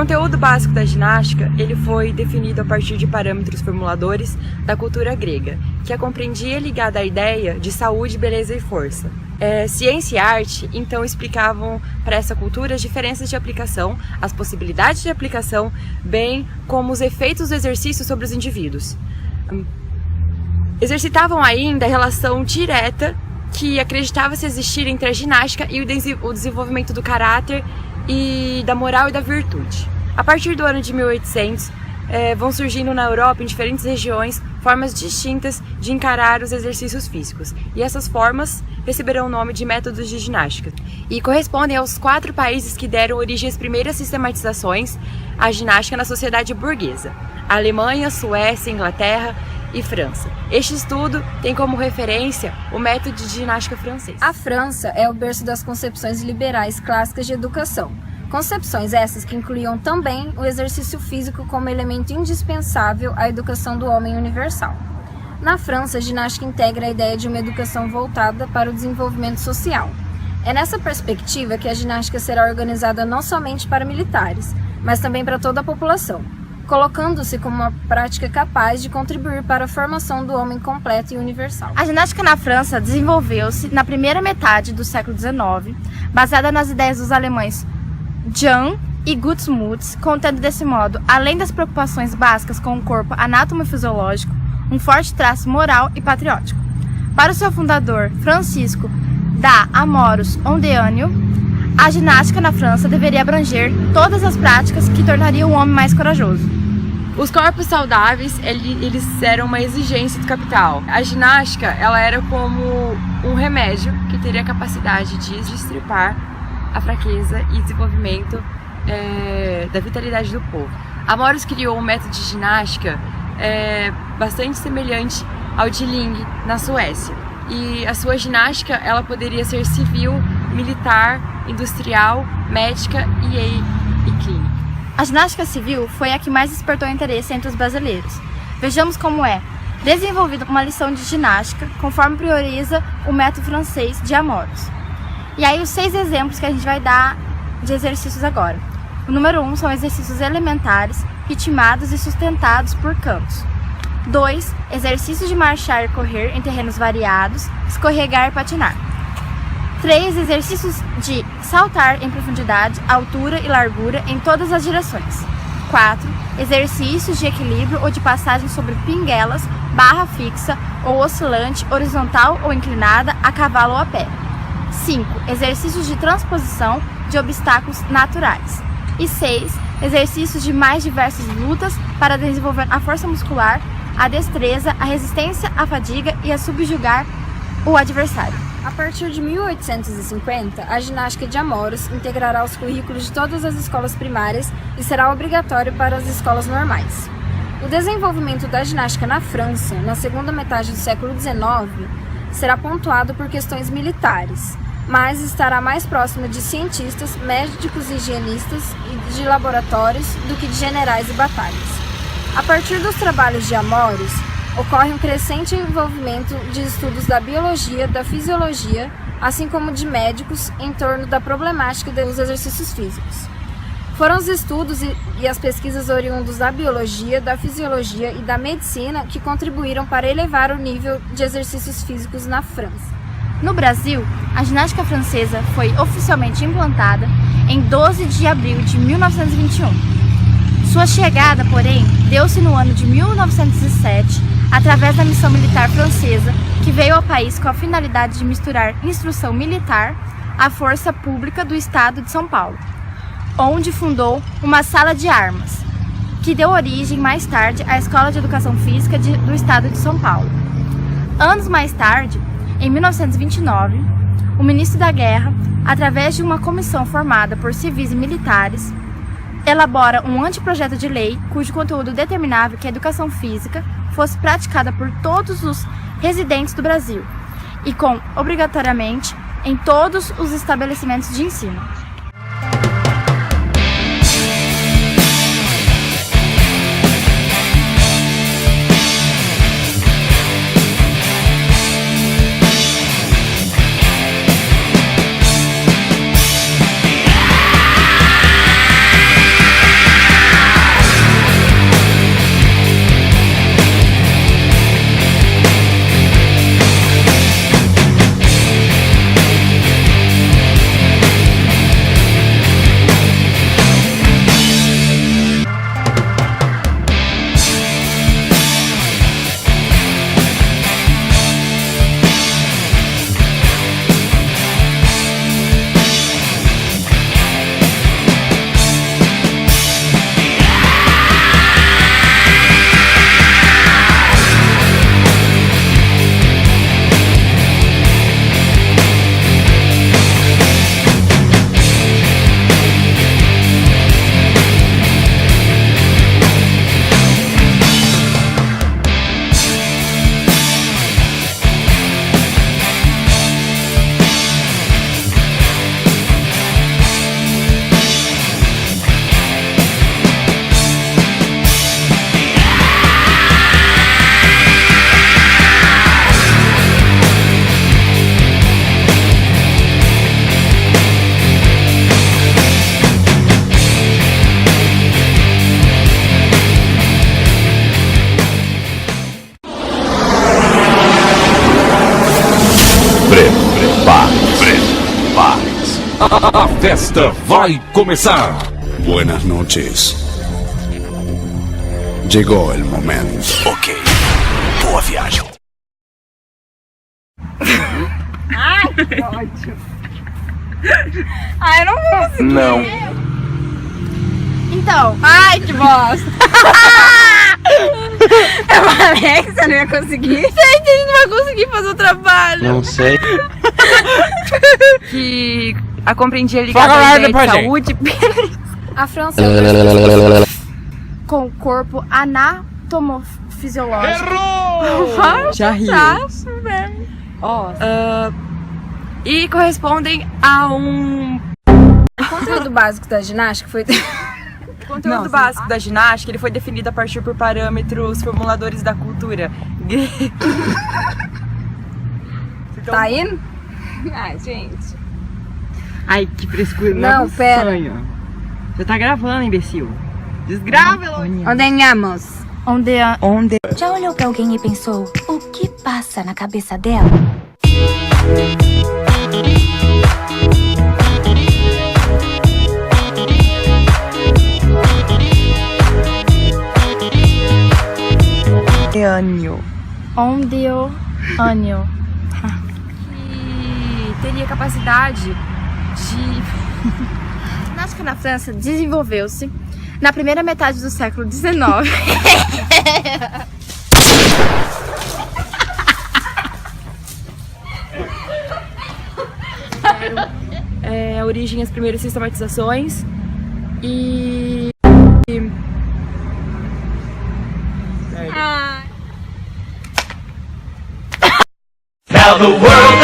conteúdo básico da ginástica, ele foi definido a partir de parâmetros formuladores da cultura grega, que a compreendia ligada à ideia de saúde, beleza e força. Ciência e arte, então, explicavam para essa cultura as diferenças de aplicação, as possibilidades de aplicação, bem como os efeitos do exercício sobre os indivíduos. Exercitavam ainda a relação direta que acreditava-se existir entre a ginástica e o desenvolvimento do caráter e da moral e da virtude. A partir do ano de 1800, vão surgindo na Europa, em diferentes regiões, formas distintas de encarar os exercícios físicos. E essas formas receberão o nome de métodos de ginástica. E correspondem aos 4 países que deram origem às primeiras sistematizações à ginástica na sociedade burguesa: a Alemanha, Suécia, Inglaterra e França. Este estudo tem como referência o método de ginástica francês. A França é o berço das concepções liberais clássicas de educação. Concepções essas que incluíam também o exercício físico como elemento indispensável à educação do homem universal. Na França, a ginástica integra a ideia de uma educação voltada para o desenvolvimento social. É nessa perspectiva que a ginástica será organizada não somente para militares, mas também para toda a população, colocando-se como uma prática capaz de contribuir para a formação do homem completo e universal. A ginástica na França desenvolveu-se na primeira metade do século XIX, baseada nas ideias dos alemães Jahn e Gutsmuth, contendo desse modo, além das preocupações básicas com o corpo anatomo-fisiológico, um forte traço moral e patriótico. Para o seu fundador, Francisco da Amoros Ondeânio, a ginástica na França deveria abranger todas as práticas que tornariam o homem mais corajoso. Os corpos saudáveis, eles eram uma exigência do capital. A ginástica, ela era como um remédio que teria a capacidade de destripar a fraqueza e desenvolvimento da vitalidade do povo. Amoros criou um método de ginástica bastante semelhante ao de Ling, na Suécia. E a sua ginástica, ela poderia ser civil, militar, industrial, médica e clínica. A ginástica civil foi a que mais despertou interesse entre os brasileiros. Vejamos como é desenvolvida uma lição de ginástica, conforme prioriza o método francês de Amoros. E aí os 6 exemplos que a gente vai dar de exercícios agora. O número 1 são exercícios elementares, ritmados e sustentados por cantos. 2. Exercícios de marchar e correr em terrenos variados, escorregar e patinar. 3. Exercícios de saltar em profundidade, altura e largura em todas as direções. 4. Exercícios de equilíbrio ou de passagem sobre pinguelas, barra fixa ou oscilante, horizontal ou inclinada, a cavalo ou a pé. 5. Exercícios de transposição de obstáculos naturais. E 6. Exercícios de mais diversas lutas para desenvolver a força muscular, a destreza, a resistência à fadiga e a subjugar o adversário. A partir de 1850, a ginástica de Amoros integrará os currículos de todas as escolas primárias e será obrigatório para as escolas normais. O desenvolvimento da ginástica na França, na segunda metade do século XIX, será pontuado por questões militares, mas estará mais próximo de cientistas, médicos e higienistas e de laboratórios do que de generais e batalhas. A partir dos trabalhos de Amoros, ocorre um crescente envolvimento de estudos da biologia, da fisiologia, assim como de médicos em torno da problemática dos exercícios físicos. Foram os estudos e as pesquisas oriundos da biologia, da fisiologia e da medicina que contribuíram para elevar o nível de exercícios físicos na França. No Brasil, a ginástica francesa foi oficialmente implantada em 12 de abril de 1921. Sua chegada, porém, deu-se no ano de 1907, através da missão militar francesa, que veio ao país com a finalidade de misturar instrução militar à força pública do estado de São Paulo, onde fundou uma sala de armas, que deu origem mais tarde à Escola de Educação Física do estado de São Paulo. Anos mais tarde, em 1929, o ministro da Guerra, através de uma comissão formada por civis e militares, elabora um anteprojeto de lei cujo conteúdo determinava que a educação física fosse praticada por todos os residentes do Brasil e obrigatoriamente em todos os estabelecimentos de ensino. A festa vai começar. Buenas noches. Llegó el momento. Ok, boa viagem. Ai, eu não vou conseguir. Não. Então, Ai, que bosta. Eu falei que você não ia conseguir. gente, a gente não vai conseguir fazer o trabalho. Não sei. Que a compreendia ligada Fala lá à ideia de depois, gente. saúde. A França é um país Com o corpo anatomofisiológico. Já riu. E correspondem a um O conteúdo básico da ginástica foi... conteúdo básico da ginástica. Ele foi definido a partir por parâmetros formuladores da cultura. Tá indo? Ai, gente. Ai, que frescura. Não, pera. Sonho. Você tá gravando, imbecil. Desgrava, Eloy. Onde andamos? Onde Já olhou pra alguém e pensou, o que passa na cabeça dela? Onde o ânio. E teria capacidade de... A ginástica na França desenvolveu-se na primeira metade do século XIX. a origem, as primeiras sistematizações e... Now the world